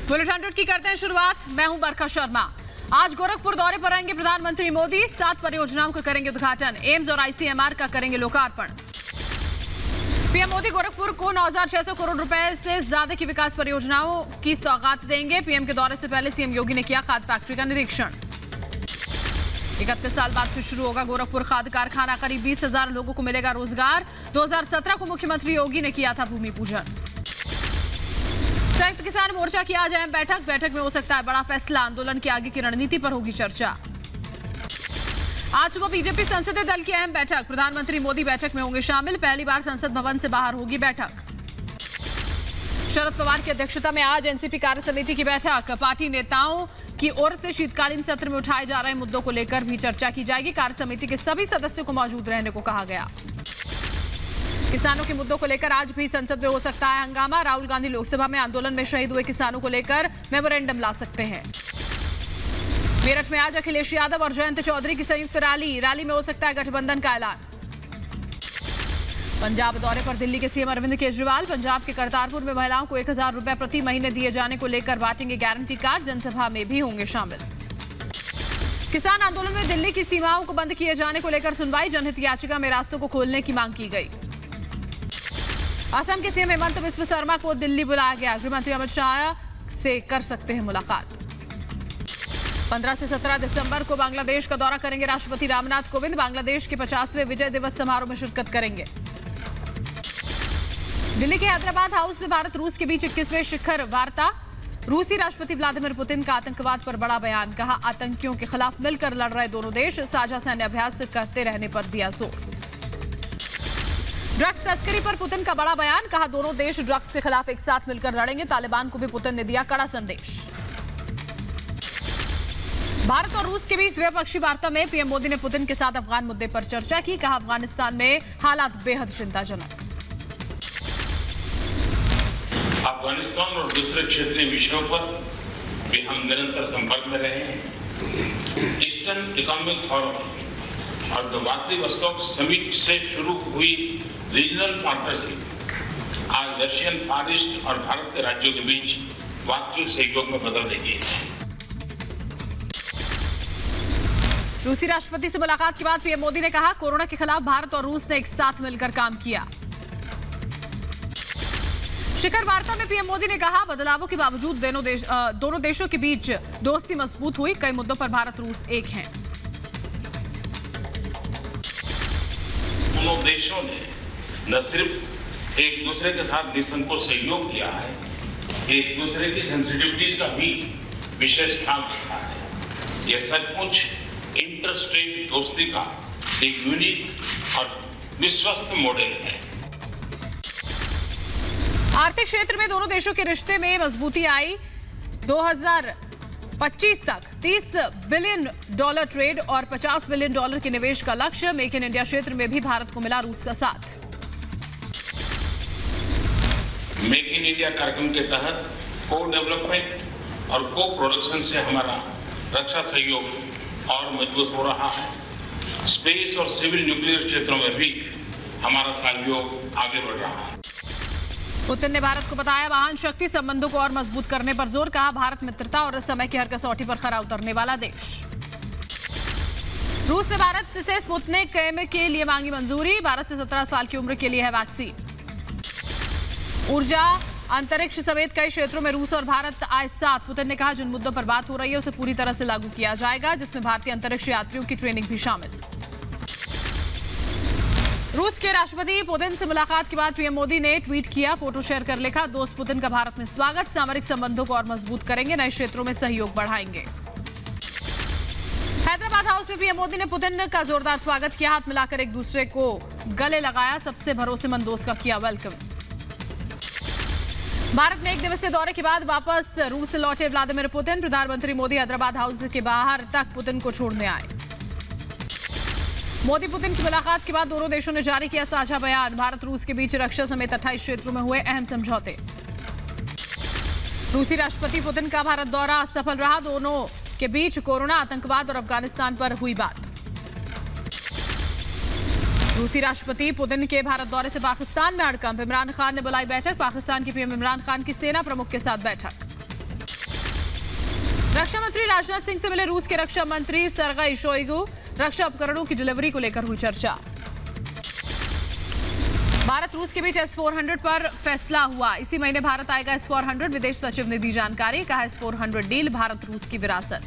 Bulletin 100 की करते हैं शुरुआत। मैं हूं बरखा शर्मा। आज गोरखपुर दौरे पर रहेंगे प्रधानमंत्री मोदी। 7 परियोजनाओं का करेंगे उद्घाटन। एम्स और आईसीएमआर का करेंगे लोकार्पण। पीएम मोदी गोरखपुर को 9,600 करोड़ रुपए से ज्यादा की विकास परियोजनाओं की सौगात देंगे। पीएम के दौरे से पहले सीएम योगी ने किया खाद फैक्ट्री का निरीक्षण। 31 साल बाद फिर शुरू होगा गोरखपुर खाद कारखाना। करीब 20,000 लोगों को मिलेगा रोजगार। 2017 को मुख्यमंत्री योगी ने किया था भूमि पूजन। संयुक्त किसान मोर्चा की आज अहम बैठक में हो सकता है बड़ा फैसला। आंदोलन की आगे की रणनीति पर होगी चर्चा। आज सुबह बीजेपी संसदीय दल की अहम बैठक। प्रधानमंत्री मोदी बैठक में होंगे शामिल। पहली बार संसद भवन से बाहर होगी बैठक। शरद पवार की अध्यक्षता में आज एनसीपी कार्य समिति की बैठक। पार्टी नेताओं की ओर से शीतकालीन सत्र में उठाए जा रहे मुद्दों को लेकर भी चर्चा की जाएगी। कार्य समिति के सभी सदस्यों को मौजूद रहने को कहा गया। किसानों के मुद्दों को लेकर आज भी संसद में हो सकता है हंगामा। राहुल गांधी लोकसभा में आंदोलन में शहीद हुए किसानों को लेकर मेमोरेंडम ला सकते हैं। मेरठ में आज अखिलेश यादव और जयंत चौधरी की संयुक्त रैली में हो सकता है गठबंधन का ऐलान। पंजाब दौरे पर दिल्ली के सीएम अरविंद केजरीवाल। पंजाब के करतारपुर में महिलाओं को 1,000 रुपए प्रति महीने दिए जाने को लेकर बांटेंगे गारंटी कार्ड। जनसभा में भी होंगे शामिल। किसान आंदोलन में दिल्ली की सीमाओं को बंद किए जाने को लेकर सुनवाई। जनहित याचिका में रास्तों को खोलने की मांग की गई। असम के सीएम हेमंत बिस्व शर्मा को दिल्ली बुलाया गया। गृहमंत्री अमित शाह से कर सकते हैं मुलाकात। 15 से 17 दिसंबर को बांग्लादेश का दौरा करेंगे राष्ट्रपति रामनाथ कोविंद। बांग्लादेश के 50वें विजय दिवस समारोह में शिरकत करेंगे। दिल्ली के हैदराबाद हाउस में भारत रूस के बीच 21वें शिखर वार्ता। रूसी राष्ट्रपति व्लादिमीर पुतिन का आतंकवाद पर बड़ा बयान। कहा आतंकियों के खिलाफ मिलकर लड़ रहे दोनों देश। साझा सैन्य अभ्यास करते रहने पर दिया जोर। ड्रग्स तस्करी पर पुतिन का बड़ा बयान। कहा दोनों देश ड्रग्स के खिलाफ एक साथ मिलकर लड़ेंगे। तालिबान को भी पुतिन ने दिया कड़ा संदेश। भारत और रूस के बीच द्विपक्षीय वार्ता में पीएम मोदी ने पुतिन के साथ अफगान मुद्दे पर चर्चा की। कहा अफगानिस्तान में हालात बेहद चिंताजनक। अफगानिस्तान और दूसरे क्षेत्रीय विषयों पर भी हम निरंतर संपर्क में रहे हैं। ईस्टर्न इकोनॉमिक फोरम और व्लादिवोस्तोक समिट से शुरू हुई रीजनल पार्टनरशिप आज रशियन फार ईस्ट और भारत के राज्यों के बीच वास्तविक सहयोग में बदल रही है। रूसी राष्ट्रपति से मुलाकात के बाद पीएम मोदी ने कहा कोरोना के खिलाफ भारत और रूस ने एक साथ मिलकर काम किया। शिखर वार्ता में पीएम मोदी ने कहा बदलावों के बावजूद दोनों देशों के बीच दोस्ती मजबूत हुई। कई मुद्दों पर भारत रूस एक हैं। दोनों देशों ने न सिर्फ एक दूसरे के साथ निसंकोच सहयोग किया है, एक दूसरे की सेंसिटिविटीज का भी विशेष ख्याल रखा है। यह सचमुच इंटर स्टेट दोस्ती का एक यूनिक और विश्वस्त मॉडल है। आर्थिक क्षेत्र में दोनों देशों के रिश्ते में मजबूती आई। 2025 तक $30 बिलियन ट्रेड और $50 बिलियन के निवेश का लक्ष्य। मेक इन इंडिया क्षेत्र में भी भारत को मिला रूस का साथ। मेक इन इंडिया कार्यक्रम के तहत को डेवलपमेंट और को प्रोडक्शन से हमारा रक्षा सहयोग और मजबूत हो रहा है। स्पेस और सिविल न्यूक्लियर क्षेत्रों में भी हमारा सहयोग आगे बढ़ रहा है। पुतिन ने भारत को बताया वाहन शक्ति संबंधों को और मजबूत करने पर जोर। कहा भारत मित्रता और समय की हर कसौटी पर खरा उतरने वाला देश। रूस ने भारत से स्पुतनिक के लिए मांगी मंजूरी। भारत से 17 साल की उम्र के लिए है वैक्सीन। ऊर्जा अंतरिक्ष समेत कई क्षेत्रों में रूस और भारत आए साथ। पुतिन ने कहा जिन मुद्दों पर बात हो रही है उसे पूरी तरह से लागू किया जाएगा, जिसमें भारतीय अंतरिक्ष यात्रियों की ट्रेनिंग भी शामिल। रूस के राष्ट्रपति पुतिन से मुलाकात के बाद पीएम मोदी ने ट्वीट किया, फोटो शेयर कर लिखा दोस्त पुतिन का भारत में स्वागत। सामरिक संबंधों को और मजबूत करेंगे, नए क्षेत्रों में सहयोग बढ़ाएंगे। हैदराबाद हाउस में पीएम मोदी ने पुतिन का जोरदार स्वागत किया। हाथ मिलाकर एक दूसरे को गले लगाया। सबसे भरोसेमंद दोस्त का किया वेलकम। भारत में 1 दिवसीय दौरे के बाद वापस रूस से लौटे व्लादिमीर पुतिन। प्रधानमंत्री मोदी हैदराबाद हाउस के बाहर तक पुतिन को छोड़ने आए। मोदी पुतिन की मुलाकात के बाद दोनों देशों ने जारी किया साझा बयान। भारत रूस के बीच रक्षा समेत 28 क्षेत्रों में हुए अहम समझौते। रूसी राष्ट्रपति पुतिन का भारत दौरा सफल रहा। दोनों के बीच कोरोना, आतंकवाद और अफगानिस्तान पर हुई बात। रूसी राष्ट्रपति पुतिन के भारत दौरे से पाकिस्तान में हड़कंप। इमरान खान ने बुलाई बैठक। पाकिस्तान के पीएम इमरान खान की सेना प्रमुख के साथ बैठक। रक्षा मंत्री राजनाथ सिंह से मिले रूस के रक्षा मंत्री सरगई शोइगु। रक्षा उपकरणों की डिलीवरी को लेकर हुई चर्चा। भारत रूस के बीच S-400 पर फैसला हुआ। इसी महीने भारत आएगा S-400। विदेश सचिव ने दी जानकारी। कहा S-400 डील भारत रूस की विरासत।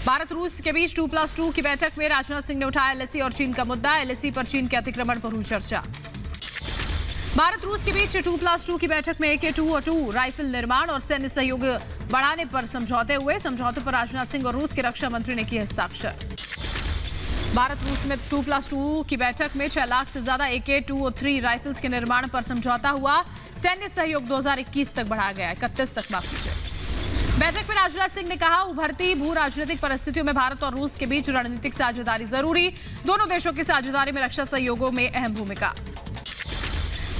भारत रूस के बीच 2+2 की बैठक में राजनाथ सिंह ने उठाया LAC और चीन का मुद्दा। LAC पर चीन के अतिक्रमण पर हुई चर्चा। भारत रूस के बीच 2+2 की बैठक में AK-202 राइफल निर्माण और सैन्य सहयोग बढ़ाने पर समझौते हुए। समझौते पर राजनाथ सिंह और रूस के रक्षा मंत्री ने किए हस्ताक्षर। भारत रूस में 2+2 की बैठक में 6 लाख से ज्यादा AK-203 राइफल्स के निर्माण पर समझौता हुआ। सैन्य सहयोग 2021 तक बढ़ाया गया, 31 तक माफ कीजिए। बैठक में राजनाथ सिंह ने कहा, उभरती भू राजनीतिक परिस्थितियों में भारत और रूस के बीच रणनीतिक साझेदारी जरूरी। दोनों देशों की साझेदारी में रक्षा सहयोगों में अहम भूमिका।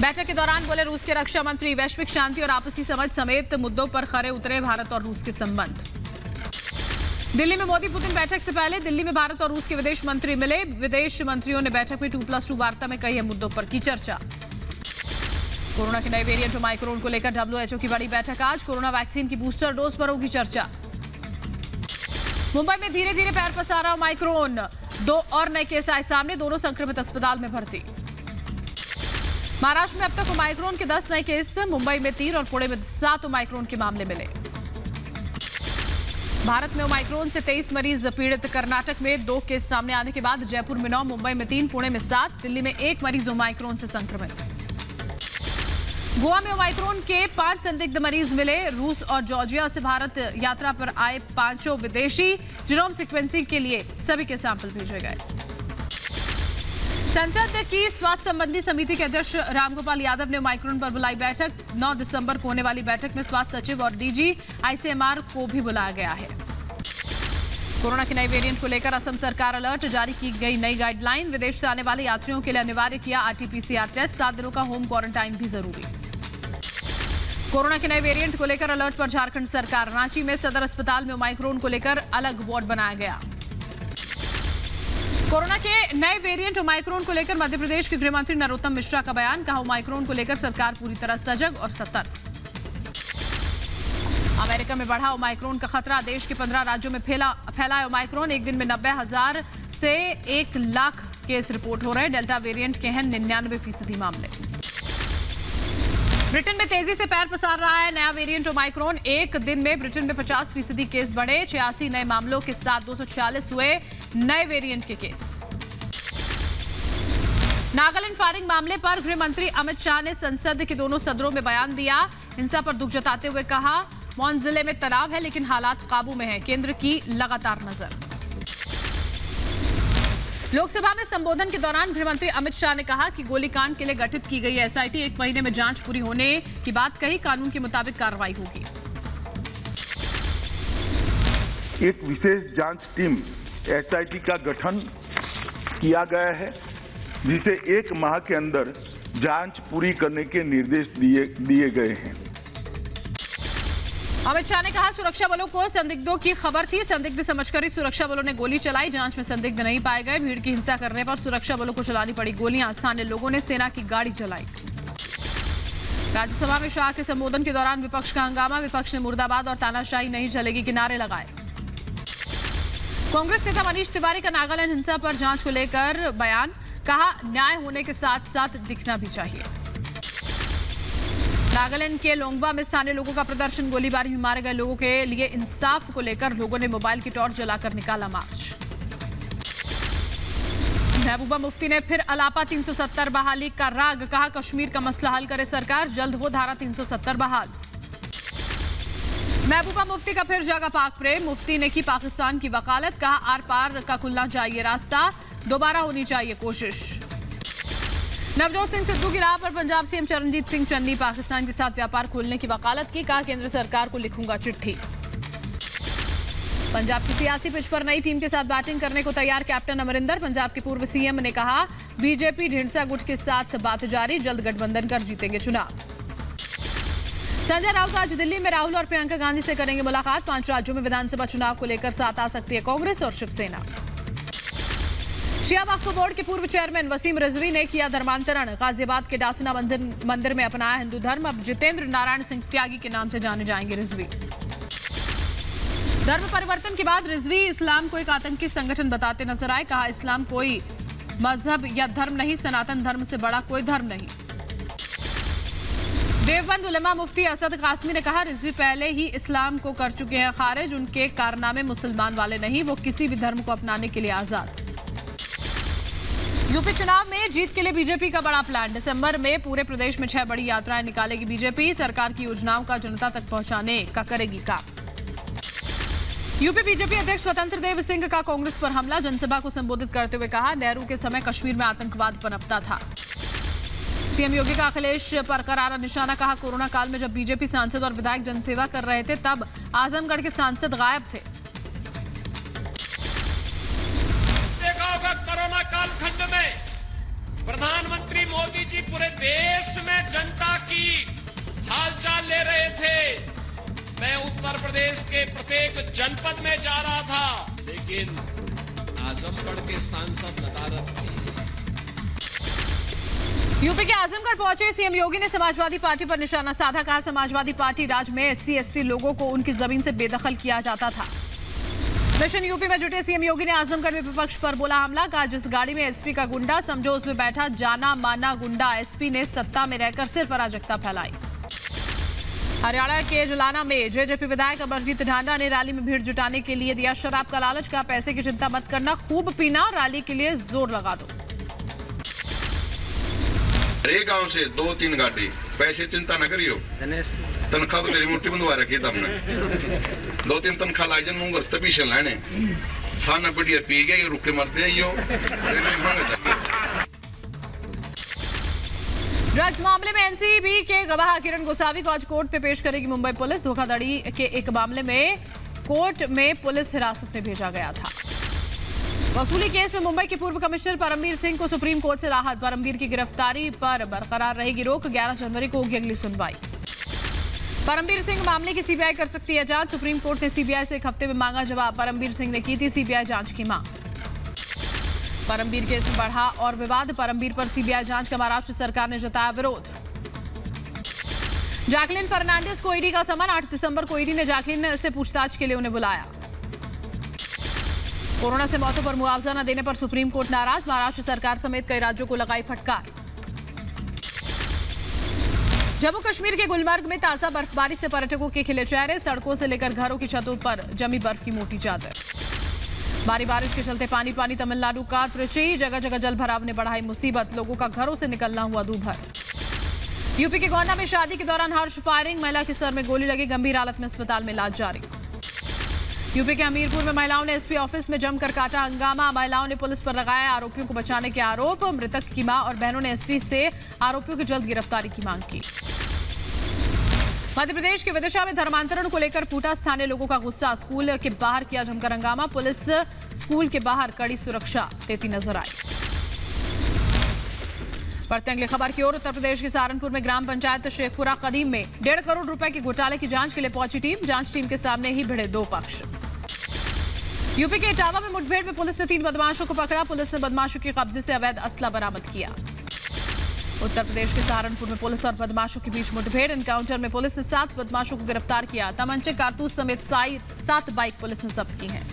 बैठक के दौरान बोले रूस के रक्षा मंत्री, वैश्विक शांति और आपसी समझ समेत मुद्दों पर खरे उतरे भारत और रूस के संबंध। दिल्ली में मोदी पुतिन बैठक से पहले दिल्ली में भारत और रूस के विदेश मंत्री मिले। विदेश मंत्रियों ने बैठक में 2+2 वार्ता में कई मुद्दों पर की चर्चा। कोरोना के नए वेरिएंट ओमाइक्रोन को लेकर WHO की बड़ी बैठक आज। कोरोना वैक्सीन की बूस्टर डोज पर होगी चर्चा। मुंबई में धीरे धीरे पैर पसार रहा ओमाइक्रोन। 2 और नए केस आए सामने, दोनों संक्रमित अस्पताल में भर्ती। महाराष्ट्र में अब तक ओमाइक्रोन के 10 नए केस, मुंबई में 3 और पुणे में 7 ओमाइक्रोन के मामले मिले। भारत में ओमाइक्रोन से 23 मरीज पीड़ित। कर्नाटक में 2 केस सामने आने के बाद जयपुर में 9, मुंबई में 3, पुणे में 7, दिल्ली में 1 मरीज ओमाइक्रोन से संक्रमित। गोवा में ओमाइक्रोन के 5 संदिग्ध मरीज मिले। रूस और जॉर्जिया से भारत यात्रा पर आए 5 विदेशी जीनोम सीक्वेंसिंग के लिए सभी के सैंपल भेजे गए। संसद की स्वास्थ्य संबंधी समिति के अध्यक्ष रामगोपाल यादव ने ओमाइक्रोन पर बुलाई बैठक। 9 दिसंबर को होने वाली बैठक में स्वास्थ्य सचिव और DG ICMR को भी बुलाया गया है। कोरोना के नए वेरिएंट को लेकर असम सरकार अलर्ट। जारी की गई नई गाइडलाइन। विदेश से आने वाले यात्रियों के लिए अनिवार्य किया RT-PCR टेस्ट। 7 दिनों का होम क्वारंटाइन भी जरूरी। कोरोना के नए वेरिएंट को लेकर अलर्ट पर झारखंड सरकार। रांची में सदर अस्पताल में ओमाइक्रोन को लेकर अलग वार्ड बनाया गया। कोरोना के नए वेरिएंट ओमाइक्रोन को लेकर मध्य प्रदेश के गृह मंत्री नरोत्तम मिश्रा का बयान। कहा, ओमाइक्रोन को लेकर सरकार पूरी तरह सजग और सतर्क। अमेरिका में बढ़ा ओमाइक्रोन का खतरा। देश के 15 राज्यों में फैला ओमाइक्रोन। एक दिन में 90,000 से 1 लाख केस रिपोर्ट हो रहे हैं। डेल्टा वेरिएंट के हैं 99% मामले। ब्रिटेन में तेजी से पैर पसार रहा है नया वेरिएंट ओमाइक्रोन। एक दिन में ब्रिटेन में 50% केस बढ़े। 86 नए मामलों के साथ 246 हुए नए वेरिएंट के केस। नागालैंड फायरिंग मामले पर गृह मंत्री अमित शाह ने संसद के दोनों सदनों में बयान दिया। हिंसा पर दुख जताते हुए कहा, मौन जिले में तनाव है लेकिन हालात काबू में है। केंद्र की लगातार नजर। लोकसभा में संबोधन के दौरान गृह मंत्री अमित शाह ने कहा कि गोलीकांड के लिए गठित की गई SIT 1 महीने में जांच पूरी होने की बात कही। कानून के मुताबिक कार्रवाई होगी। एक विशेष जांच टीम SIT का गठन किया गया है, जिसे 1 माह के अंदर जांच पूरी करने के निर्देश दिए गए हैं। अमित शाह ने कहा, सुरक्षा बलों को संदिग्धों की खबर थी। संदिग्ध समझकर ही सुरक्षा बलों ने गोली चलाई। जांच में संदिग्ध नहीं पाए गए। भीड़ की हिंसा करने पर सुरक्षा बलों को चलानी पड़ी गोलियां। स्थानीय लोगों ने सेना की गाड़ी चलाई। राज्यसभा में शाह के संबोधन के दौरान विपक्ष का हंगामा। विपक्ष ने मुर्दाबाद और तानाशाही नहीं चलेगी के नारे लगाए। कांग्रेस नेता मनीष तिवारी का नागालैंड हिंसा पर जांच को लेकर बयान। कहा, न्याय होने के साथ साथ दिखना भी चाहिए। नागालैंड के लोंगवा में स्थानीय लोगों का प्रदर्शन। गोलीबारी में मारे गए लोगों के लिए इंसाफ को लेकर लोगों ने मोबाइल की टॉर्च जलाकर निकाला मार्च। महबूबा मुफ्ती ने फिर अलापा 370 बहाली का राग। कहा, कश्मीर का मसला हल करे सरकार, जल्द हो धारा 370 बहाल। महबूबा मुफ्ती का फिर जागा पाक प्रेम। मुफ्ती ने की पाकिस्तान की वकालत। कहा, आर पार का खुलना चाहिए रास्ता, दोबारा होनी चाहिए कोशिश। नवजोत सिंह सिद्धू की राह पर पंजाब CM चरणजीत सिंह चन्नी पाकिस्तान के साथ व्यापार खोलने की वकालत की। कहा, केंद्र सरकार को लिखूंगा चिट्ठी। पंजाब की सियासी पिच पर नई टीम के साथ बैटिंग करने को तैयार कैप्टन अमरिंदर। पंजाब के पूर्व CM ने कहा, बीजेपी ढींढसा गुट के साथ बात जारी, जल्द गठबंधन कर जीतेंगे चुनाव। संजय राउत आज दिल्ली में राहुल और प्रियंका गांधी से करेंगे मुलाकात। 5 राज्यों में विधानसभा चुनाव को लेकर साथ आ सकती है कांग्रेस और शिवसेना। शिया वक्फ बोर्ड के पूर्व चेयरमैन वसीम रिजवी ने किया धर्मांतरण। गाजियाबाद के डासना मंदिर में अपनाया हिंदू धर्म। अब जितेंद्र नारायण सिंह त्यागी के नाम से जाने जाएंगे रिजवी। धर्म परिवर्तन के बाद रिजवी इस्लाम को एक आतंकी संगठन बताते नजर आए। कहा, इस्लाम कोई मजहब या धर्म नहीं, सनातन धर्म से बड़ा कोई धर्म नहीं। देवबंद उलमा मुफ्ती असद कासमी ने कहा, रिजवी पहले ही इस्लाम को कर चुके हैं खारिज। उनके कारनामे मुसलमान वाले नहीं, वो किसी भी धर्म को अपनाने के लिए आजाद। यूपी चुनाव में जीत के लिए बीजेपी का बड़ा प्लान। दिसंबर में पूरे प्रदेश में 6 बड़ी यात्राएं निकालेगी बीजेपी। सरकार की योजनाओं का जनता तक पहुंचाने का करेगी काम। यूपी बीजेपी अध्यक्ष स्वतंत्र देव सिंह का कांग्रेस पर हमला। जनसभा को संबोधित करते हुए कहा, नेहरू के समय कश्मीर में आतंकवाद पनपता था। सीएम योगी का अखिलेश पर करारा निशाना। कहा, कोरोना काल में जब बीजेपी सांसद और विधायक जनसेवा कर रहे थे तब आजमगढ़ के सांसद गायब थे। कोरोना कालखंड में प्रधानमंत्री मोदी जी पूरे देश में जनता की हालचाल ले रहे थे। मैं उत्तर प्रदेश के प्रत्येक जनपद में जा रहा था, लेकिन आजमगढ़ के सांसद नदारद थे। यूपी के आजमगढ़ पहुंचे सीएम योगी ने समाजवादी पार्टी पर निशाना साधा। कहा, समाजवादी पार्टी राज में SC/ST लोगों को उनकी जमीन से बेदखल किया जाता था। मिशन यूपी में जुटे सीएम योगी ने आजमगढ़ में विपक्ष पर बोला हमला। कहा, जिस गाड़ी में एसपी का गुंडा समझो उसमें बैठा जाना माना गुंडा। एसपी ने सत्ता में रहकर सिर्फ अराजकता फैलाई। हरियाणा के जुलाना में जेजेपी विधायक अमरजीत ढांडा ने रैली में भीड़ जुटाने के लिए दिया शराब का लालच। का पैसे की चिंता मत करना, खूब पीना, रैली के लिए जोर लगा दो। अरे गांव से 2-3 गाड़ी, पैसे चिंता न करियो, तनख्वाह तो तेरी मोटी बंधवा रखी तमने। 2-3 तनख्वाह लाई जन मुंगर तभी से लाने साना बढ़िया पी गए रुके मरते हैं यो। ड्रग्स मामले में एनसीबी के गवाह किरण गोसावी को आज कोर्ट पे पेश करेगी मुंबई पुलिस। धोखाधड़ी के एक मामले में कोर्ट में पुलिस हिरासत में भेजा गया था। वसूली केस में मुंबई के पूर्व कमिश्नर परमबीर सिंह को सुप्रीम कोर्ट से राहत। परमबीर की गिरफ्तारी पर बरकरार रहेगी रोक। 11 जनवरी को होगी अगली सुनवाई। परमबीर सिंह मामले की सीबीआई कर सकती है जांच। सुप्रीम कोर्ट ने सीबीआई से 1 हफ्ते में मांगा जवाब। परमबीर सिंह ने की थी सीबीआई जांच की मांग। परमबीर केस में बढ़ा और विवाद। परमबीर पर सीबीआई जांच का महाराष्ट्र सरकार ने जताया विरोध। जैकलिन फर्नांडिस को ईडी का समन। 8 दिसंबर को ईडी ने जैकलिन से पूछताछ के लिए उन्हें बुलाया। कोरोना से मौतों पर मुआवजा न देने पर सुप्रीम कोर्ट नाराज। महाराष्ट्र सरकार समेत कई राज्यों को लगाई फटकार। जम्मू कश्मीर के गुलमर्ग में ताजा बर्फबारी से पर्यटकों के खिले चेहरे। सड़कों से लेकर घरों की छतों पर जमी बर्फ की मोटी चादर। भारी बारिश के चलते पानी पानी तमिलनाडु का त्रिची। जगह जगह जल भराव ने बढ़ाई मुसीबत। लोगों का घरों से निकलना हुआ दूभर। यूपी के गोंडा में शादी के दौरान हर्ष फायरिंग। महिला के सर में गोली लगी, गंभीर हालत में अस्पताल में इलाज जारी। यूपी के हमीरपुर में महिलाओं ने एसपी ऑफिस में जमकर काटा हंगामा। महिलाओं ने पुलिस पर लगाए आरोपियों को बचाने के आरोप। मृतक की मां और बहनों ने एसपी से आरोपियों की जल्द गिरफ्तारी की मांग की। मध्य प्रदेश के विदिशा में धर्मांतरण को लेकर फूटा स्थानीय लोगों का गुस्सा। स्कूल के बाहर किया जमकर हंगामा। पुलिस स्कूल के बाहर कड़ी सुरक्षा देती नजर आई। बढ़ते अगली खबर की ओर। उत्तर प्रदेश के सहारनपुर में ग्राम पंचायत शेखपुरा कदीम में 1.5 करोड़ रुपए के घोटाले की जांच के लिए पहुंची टीम। जांच टीम के सामने ही भिड़े 2 पक्ष। यूपी के इटावा में मुठभेड़ में पुलिस ने 3 बदमाशों को पकड़ा। पुलिस ने बदमाशों के कब्जे से अवैध असला बरामद किया। उत्तर प्रदेश के सहारनपुर में पुलिस और बदमाशों के बीच मुठभेड़। एनकाउंटर में पुलिस ने 7 बदमाशों को गिरफ्तार किया। तमंचे, कारतूस समेत 7 बाइक पुलिस ने जब्त की हैं।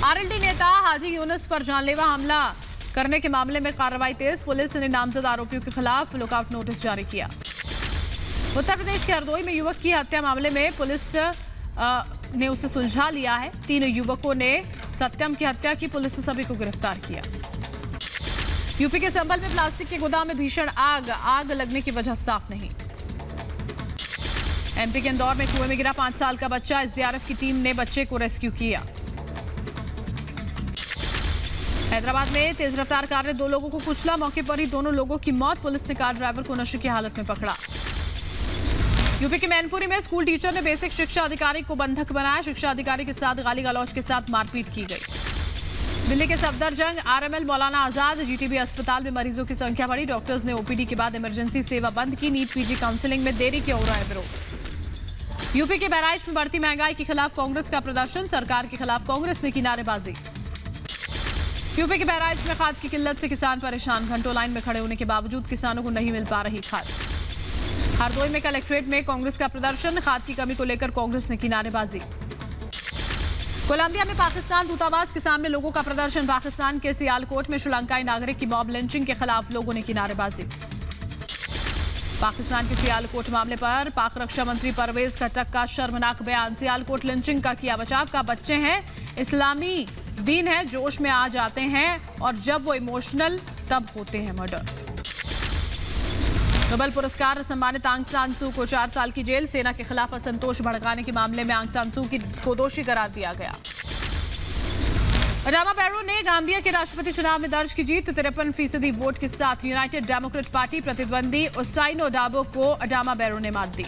आरएलडी नेता हाजी यूनुस पर जानलेवा हमला करने के मामले में कार्रवाई तेज। पुलिस ने नामजद आरोपियों के खिलाफ लुकआउट नोटिस जारी किया। उत्तर प्रदेश के हरदोई में युवक की हत्या मामले में पुलिस ने उसे सुलझा लिया है। 3 युवकों ने सत्यम की हत्या की। पुलिस ने सभी को गिरफ्तार किया। यूपी के संभल में प्लास्टिक के गोदाम में भीषण आग लगने की वजह साफ नहीं। एमपी के इंदौर में कुएं में गिरा 5 साल का बच्चा। एसडीआरएफ की टीम ने बच्चे को रेस्क्यू किया। हैदराबाद में तेज रफ्तार कार ने 2 लोगों को कुचला। मौके पर ही दोनों लोगों की मौत। पुलिस ने कार ड्राइवर को नशे की हालत में पकड़ा। यूपी के मैनपुरी में स्कूल टीचर ने बेसिक शिक्षा अधिकारी को बंधक बनाया। शिक्षा अधिकारी के साथ गाली गलौज के साथ मारपीट की गई। दिल्ली के सफदरजंग आरएमएल मौलाना आजाद जीटीबी अस्पताल में मरीजों की संख्या बढ़ी। डॉक्टर्स ने ओपीडी के बाद इमरजेंसी सेवा बंद की। नीट पीजी काउंसलिंग में देरी क्यों हो रहा है विरोध। यूपी के बहराइच में बढ़ती महंगाई के खिलाफ कांग्रेस का प्रदर्शन। सरकार के खिलाफ कांग्रेस ने की नारेबाजी। यूपी के बहराइच में खाद की किल्लत से किसान परेशान, घंटों लाइन में खड़े होने के बावजूद किसानों को नहीं मिल पा रही खाद। हरदोई में कलेक्ट्रेट में कांग्रेस का प्रदर्शन, खाद की कमी को लेकर कांग्रेस ने की नारेबाजी। कोलंबिया में पाकिस्तान दूतावास के सामने लोगों का प्रदर्शन, पाकिस्तान के सियालकोट में श्रीलंकाई नागरिक की मॉब लिंचिंग के खिलाफ लोगों ने की नारेबाजी। पाकिस्तान के सियालकोट मामले पर पाक रक्षा मंत्री परवेज खट्टक का शर्मनाक बयान, सियालकोट लिंचिंग का किया बचाव का, बच्चे हैं, इस्लामी दीन है, जोश में आ जाते हैं और जब वो इमोशनल तब होते हैं मर्डर। नोबेल पुरस्कार सम्मानित आंग सान सू को 4 साल की जेल, सेना के खिलाफ असंतोष भड़काने के मामले में आंग सान सू को दोषी करार दिया गया। अडामा बैरो ने गाम्बिया के राष्ट्रपति चुनाव में दर्ज की जीत, 53% वोट के साथ यूनाइटेड डेमोक्रेट पार्टी प्रतिद्वंदी उसाइनो डाबो को अडामा बैरो ने मात दी।